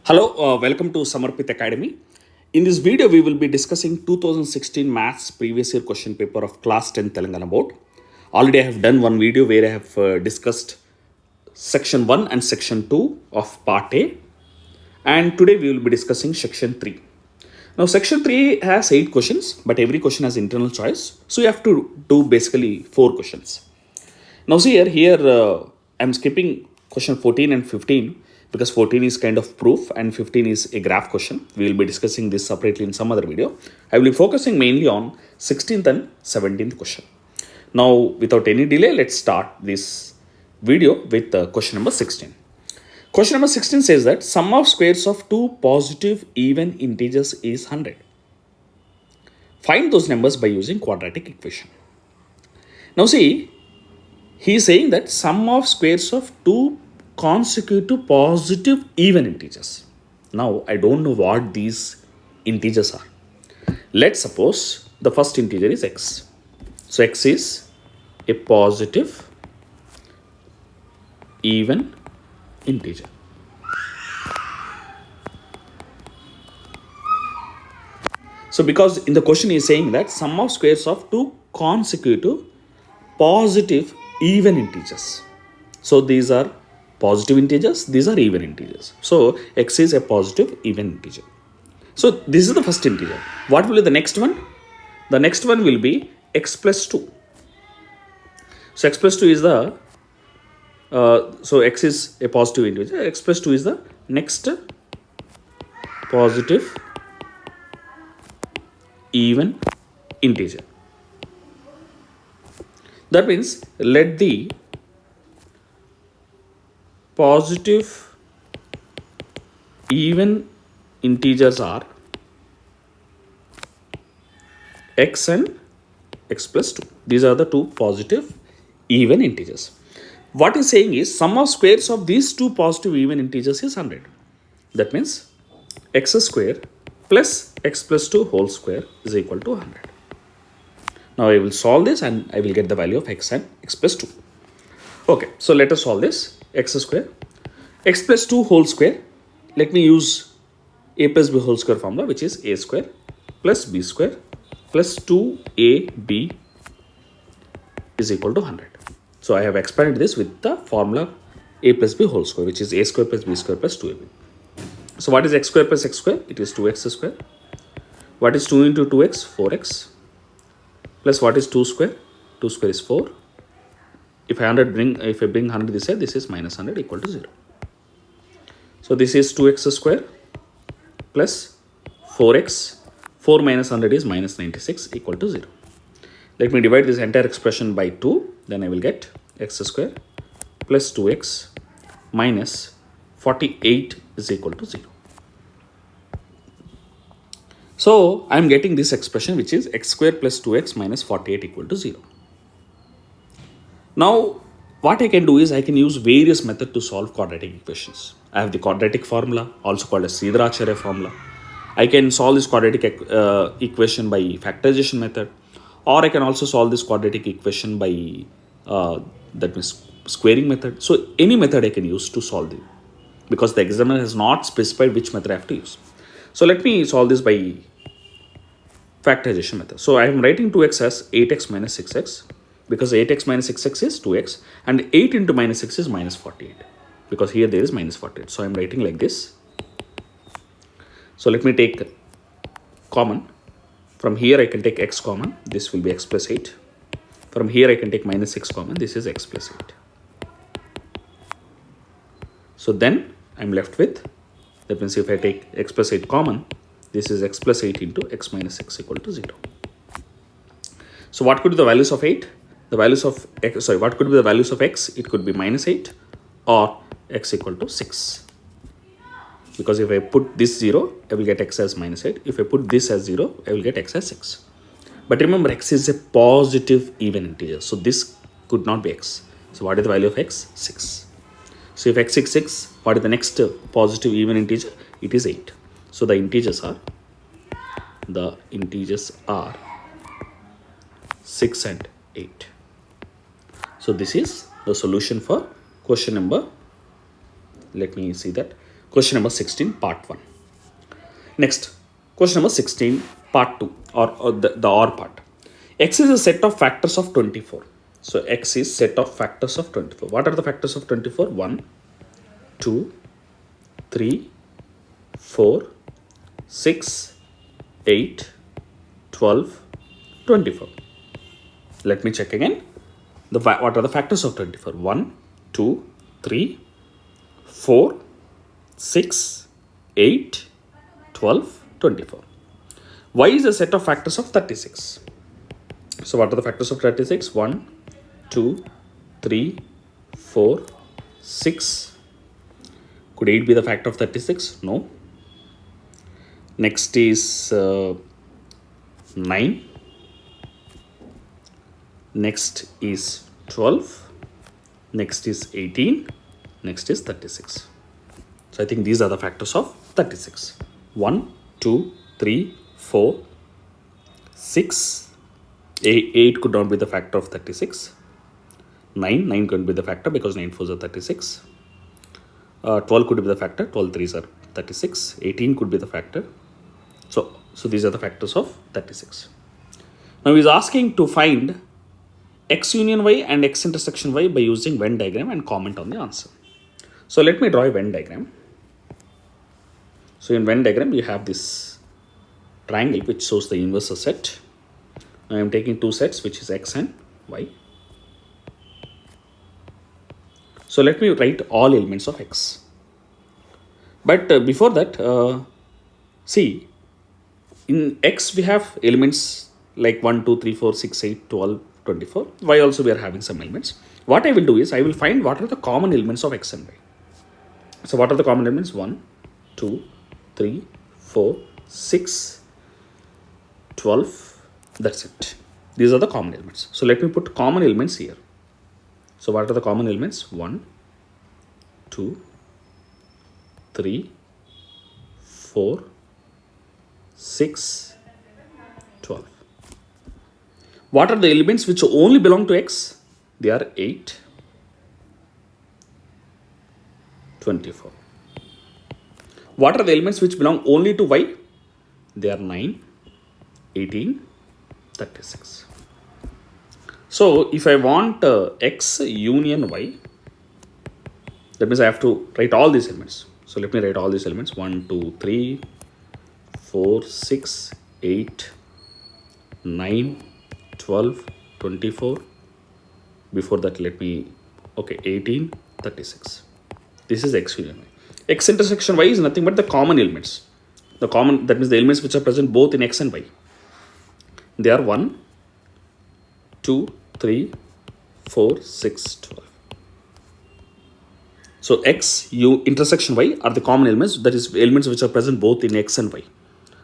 Hello, welcome to Samarpit Academy. In this video, we will be discussing 2016 Maths previous year question paper of Class 10 Telangana Board. Already, I have done one video where I have discussed Section 1 and Section 2 of Part A. And today, we will be discussing Section 3. Now, Section 3 has 8 questions, but every question has internal choice. So, you have to do basically 4 questions. Now see here I'm skipping question 14 and 15 because 14 is kind of proof and 15 is a graph question. We will be discussing this separately in some other video. I will be focusing mainly on 16th and 17th question. Now without any delay, let's start this video with question number 16. Question number 16 says that sum of squares of two positive even integers is 100. Find those numbers by using quadratic equation. Now see, he is saying that sum of squares of two consecutive positive even integers. Now, I don't know what these integers are. Let's suppose the first integer is x. So, x is a positive even integer. So, because in the question he is saying that sum of squares of two consecutive positive even integers. So these are positive integers, these are even integers. So x is a positive even integer. So this is the first integer. What will be the next one? The next one will be x plus 2. So x plus 2 is the, so x is a positive integer, x plus 2 is the next positive even integer. That means let the positive even integers are x and x plus 2. These are the two positive even integers. What is saying is sum of squares of these two positive even integers is 100. That means x square plus x plus 2 whole square is equal to 100. Now I will solve this and I will get the value of x and x plus 2. Okay, so let us solve this. X square, x plus 2 whole square. Let me use a plus b whole square formula, which is a square plus b square plus 2ab is equal to 100. So I have expanded this with the formula a plus b whole square, which is a square plus b square plus 2ab. So what is x square plus x square? It is 2x square. What is 2 into 2x? 4x. Plus what is 2 square? 2 square is 4. If I bring 100 this side, this is minus 100 equal to 0. So this is 2x square plus 4x. 4 minus 100 is minus 96 equal to 0. Let me divide this entire expression by 2. Then I will get x square plus 2x minus 48 is equal to 0. So I am getting this expression, which is x square plus 2x minus 48 equal to 0. Now, what I can do is I can use various methods to solve quadratic equations. I have the quadratic formula, also called as Sridharacharya formula. I can solve this quadratic equation by factorization method, or I can also solve this quadratic equation by that means squaring method. So any method I can use to solve it, because the examiner has not specified which method I have to use. So let me solve this by factorization method. So I am writing 2x as 8x minus 6x, because 8x minus 6x is 2x, and 8 into minus 6 is minus 48, because here there is minus 48. So I am writing like this. So let me take common. From here I can take x common. This will be x plus 8. From here I can take minus 6 common. This is x plus 8. So then I am left with, that means if I take x plus 8 common, this is x plus 8 into x minus 6 equal to 0. So what could be the values of 8? The values of x, what could be the values of x? It could be minus 8 or x equal to 6. Because if I put this 0, I will get x as minus 8. If I put this as 0, I will get x as 6. But remember, x is a positive even integer. So this could not be x. So what is the value of x? 6. So if x is 6, what is the next positive even integer? It is 8. So the integers are 6 and 8. So this is the solution for question number, let me see that, Question number 16, part 1. Next, question number 16, part 2, or the OR part. X is a set of factors of 24. So X is set of factors of 24. What are the factors of 24? 1, 2, 3, 4, 6, 8, 12, 24. Let me check again. What are the factors of 24? 1, 2, 3, 4, 6, 8, 12, 24. Y is a set of factors of 36. So what are the factors of 36? 1, 2, 3, 4, 6. Could 8 be the factor of 36? No. Next is 9. Next is 12. Next is 18. Next is 36. So I think these are the factors of 36. 1, 2, 3, 4, 6. 8 could not be the factor of 36. 9 could be the factor because 9 4s are 36. 12 could be the factor. 12 3s are 36. 18 could be the factor. So these are the factors of 36. Now he's asking to find X union Y and X intersection Y by using Venn diagram and comment on the answer. So let me draw a Venn diagram. So in Venn diagram, you have this triangle which shows the inverse set. Now I am taking two sets, which is X and Y. So let me write all elements of X. But before that, see, in X we have elements like 1, 2, 3, 4, 6, 8, 12, 24. Y also we are having some elements. What I will do is I will find what are the common elements of X and Y. So what are the common elements? 1, 2, 3, 4, 6, 12. That's it. These are the common elements. So let me put common elements here. So what are the common elements? 1, 2, 3, 4, 6, 12. What are the elements which only belong to X? They are 8, 24. What are the elements which belong only to Y? They are 9, 18, 36. So if I want X union Y, that means I have to write all these elements. So let me write all these elements. 1, 2, 3, 4, 6, 8, 9, 12, 24. Before that, let me, 18, 36. This is X union Y. X intersection Y is nothing but the common elements. The common, that means the elements which are present both in X and Y. They are 1, 2, 3, 4, 6, 12. So X intersection Y are the common elements, that is elements which are present both in X and Y.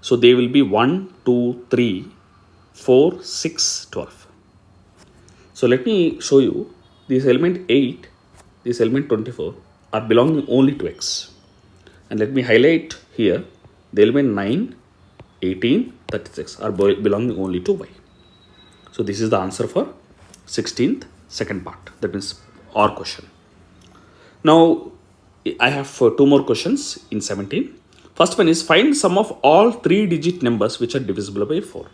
So they will be 1, 2, 3, 4, 6, 12. So let me show you this element 8, this element 24 are belonging only to X. And let me highlight here the element 9, 18, 36 are belonging only to Y. So this is the answer for 16th second part, that means OR question. Now I have two more questions in 17. First one is find sum of all 3-digit numbers which are divisible by 4.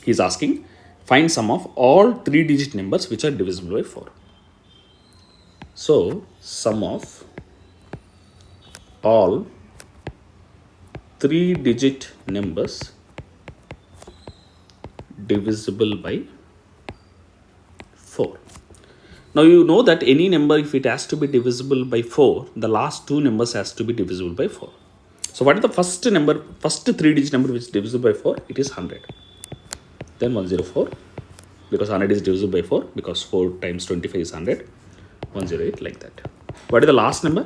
He is asking find sum of all 3-digit numbers which are divisible by 4. So sum of all 3-digit numbers divisible by 4. Now you know that any number, if it has to be divisible by 4, the last two numbers has to be divisible by 4. So what is the first number, first 3-digit number which is divisible by 4? It is 100. Then 104, because 100 is divisible by 4, because 4 times 25 is 100. 108, like that. What is the last number?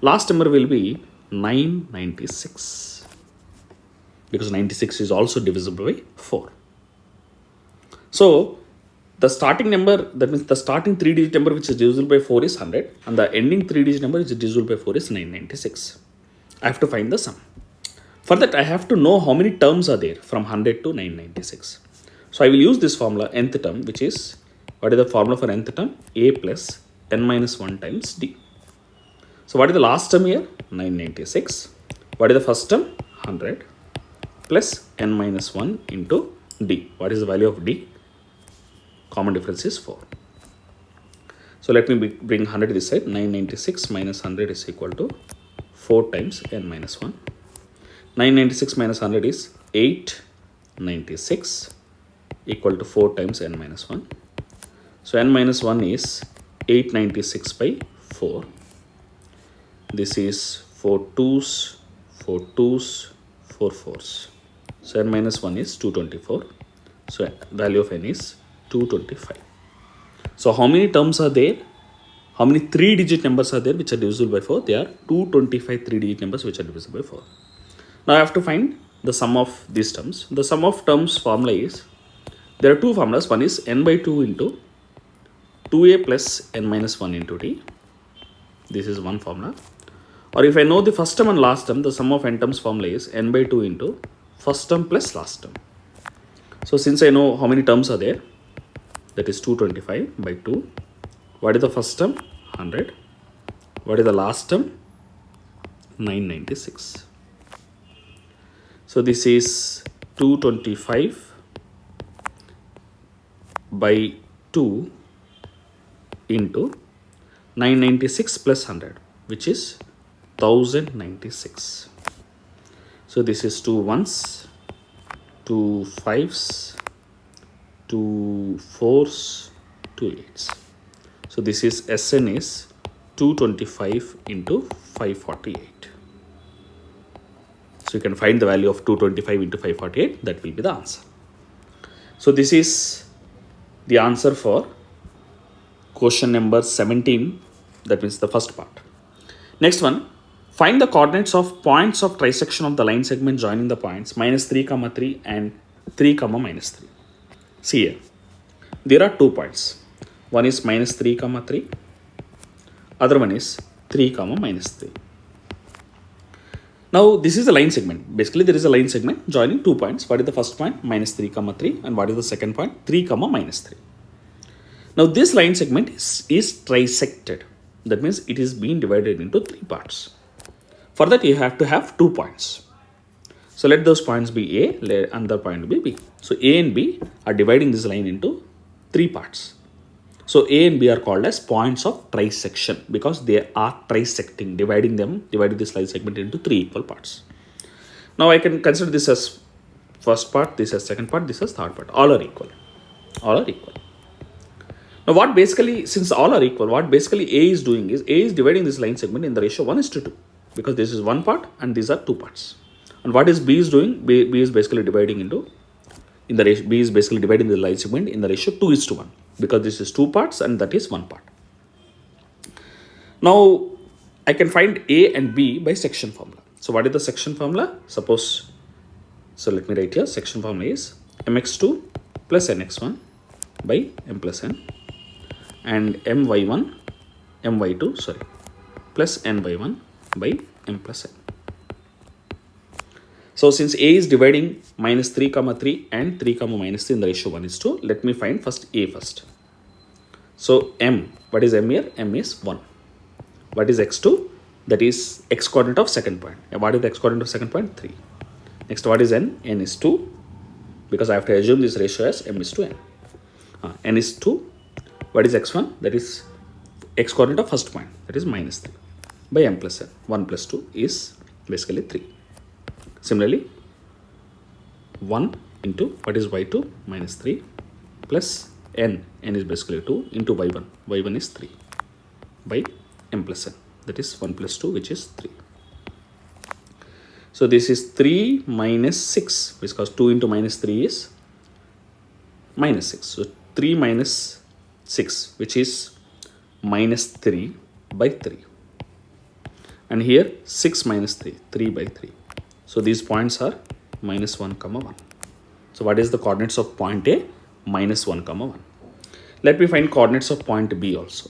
Last number will be 996, because 96 is also divisible by 4. So the starting number, that means the starting 3-digit number which is divisible by 4 is 100, and the ending 3-digit number which is divisible by 4 is 996. I have to find the sum. For that, I have to know how many terms are there from 100 to 996. So I will use this formula, nth term, which is, what is the formula for nth term? A plus n minus 1 times d. So what is the last term here? 996. What is the first term? 100 plus n minus 1 into d. What is the value of d? Common difference is 4. So let me bring 100 this side. 996 minus 100 is equal to 4 times n minus 1. 996 minus 100 is 896 equal to 4 times n minus 1. So n minus 1 is 896 by 4. This is 4 2s, 4 2s, 4 4s. So n minus 1 is 224. So value of n is 225. So how many terms are there? How many 3-digit numbers are there which are divisible by 4? They are 225 3-digit numbers which are divisible by 4. Now I have to find the sum of these terms. The sum of terms formula is, there are two formulas. One is n by 2 into 2a plus n minus 1 into t. This is one formula. Or if I know the first term and last term, the sum of n terms formula is n by 2 into first term plus last term. So since I know how many terms are there, that is 225 by 2. What is the first term? 100. What is the last term? 996. So this is 225 by 2 into 996 plus 100, which is 1096. So this is 2 ones, 2 5s, 2 4s, 2 8s. So this is Sn is 225 into 548. So you can find the value of 225 into 548. That will be the answer. So this is the answer for question number 17. That means the first part. Next one. Find the coordinates of points of trisection of the line segment joining the points minus 3, 3 and 3, minus 3. See here. There are 2 points. One is minus 3, 3. Other one is 3, minus 3. Now this is a line segment. Basically there is a line segment joining 2 points. What is the first point? Minus 3, 3. And what is the second point? 3, minus 3. Now this line segment is trisected. That means it is being divided into 3 parts. For that you have to have 2 points. So let those points be A, let another point be B. So A and B are dividing this line into 3 parts. So A and B are called as points of trisection because they are trisecting, dividing this line segment into 3 equal parts. Now I can consider this as first part, this as second part, this as third part. All are equal. All are equal. Now what basically, since all are equal, what basically A is doing is, A is dividing this line segment in the ratio 1:2 because this is one part and these are 2 parts. And what is B is doing? B is basically dividing into, in the ratio, B is basically dividing the line segment in the ratio 2:1 because this is 2 parts and that is 1 part. Now I can find A and B by section formula. So what is the section formula? Suppose, so let me write here, section formula is mx2 plus nx1 by m plus n and my2 plus n by 1 by m plus n. So since A is dividing minus 3, 3 and 3, minus 3 in the ratio 1:2, let me find first A first. So m, what is m here? M is 1. What is x2? That is x coordinate of second point. And what is the x coordinate of second point? 3. Next, what is n? N is 2 because I have to assume this ratio as m is to n. N is 2. What is x1? That is x coordinate of first point. That is minus 3 by m plus n. 1 plus 2 is basically 3. Similarly, 1 into what is y2? Minus 3 plus n. N is basically 2 into y1. Y1 is 3 by m plus n. That is 1 plus 2 which is 3. So this is 3 minus 6 because 2 into minus 3 is minus 6. So 3 minus 6 which is minus 3 by 3. And here 6 minus 3, 3 by 3. So these points are minus 1, 1. So what is the coordinates of point A? Minus 1, 1. Let me find coordinates of point B also.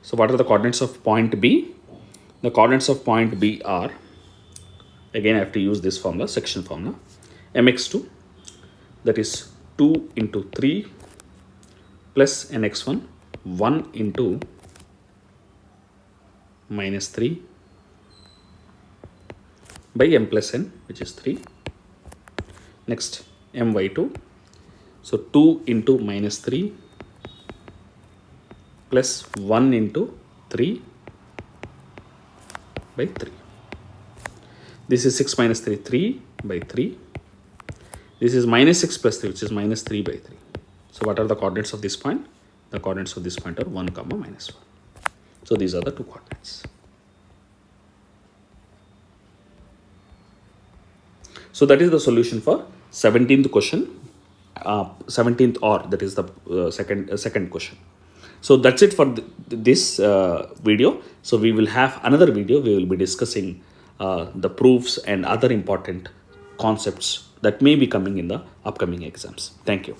So what are the coordinates of point B? The coordinates of point B are, again I have to use this formula, section formula, mx2, that is 2 into 3 plus nx1, 1 into minus 3 by m plus n, which is 3. Next, m by 2. So 2 into minus 3 plus 1 into 3 by 3. This is 6 minus 3, 3 by 3. This is minus 6 plus 3, which is minus 3 by 3. So what are the coordinates of this point? The coordinates of this point are 1 comma minus 1. So these are the two coordinates. So that is the solution for 17th question, 17th or, that is the second question. So that's it for this video. So we will have another video. We will be discussing the proofs and other important concepts that may be coming in the upcoming exams. Thank you.